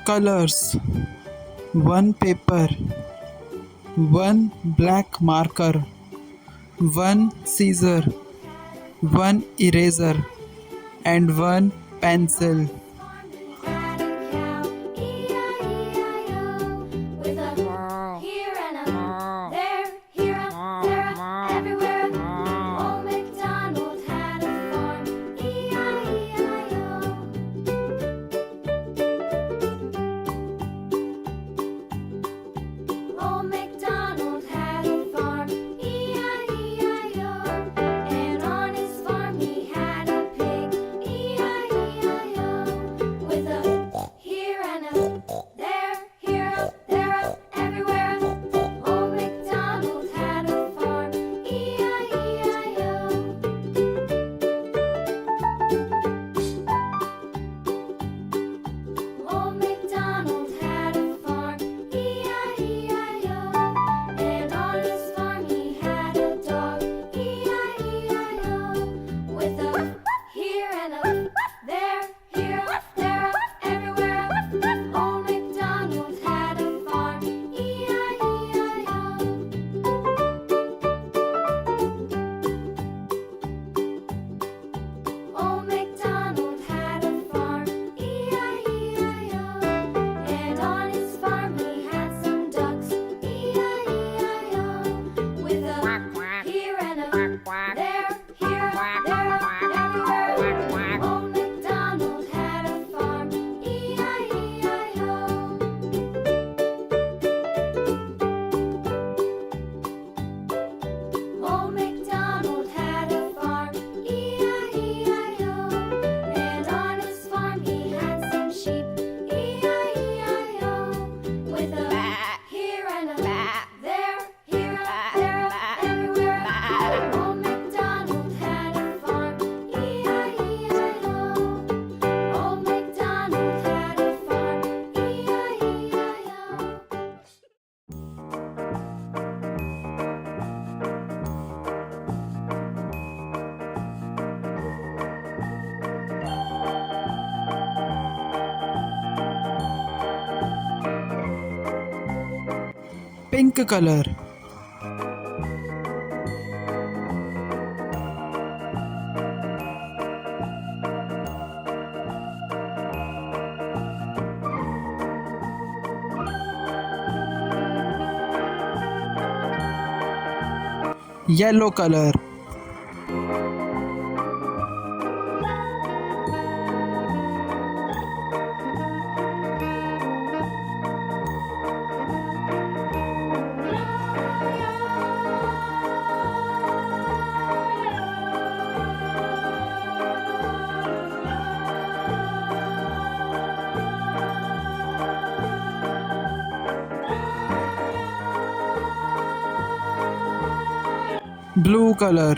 Colors: 1 paper, 1 black marker, 1 scissor, 1 eraser, and 1 pencil. Had a cow, E-I-E-I-O, with a here and a there, here a, there a, everywhere. Old MacDonald had a farm, E-I-E-I-O. Old MacDonald had a farm, E-I-E-I-O, and on his farm he had a pig, E-I-E-I-O, with a here and a there, here a, there a, everywhere. Old MacDonald had a farm, E-I-E-I-O. Old MacDonald had a farm, E-I-E-I-O, and on his farm he had a dog, E-I-E-I-O, with a here and a there, here a, there a, everywhere. Old MacDonald had a farm, E-I-E-I-O. Old MacDonald had a farm, E-I-E-I-O, and on his farm he had some ducks, E-I-E-I-O, with a here and a there, here, there, everywhere. Old MacDonald had a farm, E-I-E-I-O. Old MacDonald had a farm, E-I-E-I-O, and on his farm he had some sheep, E-I-E-I-O, with a here and a there, here a, there a, everywhere. Old MacDonald had a farm, E-I-E-I-O. Old MacDonald had a farm, E-I-E-I-O. Pink color: yellow color, blue color,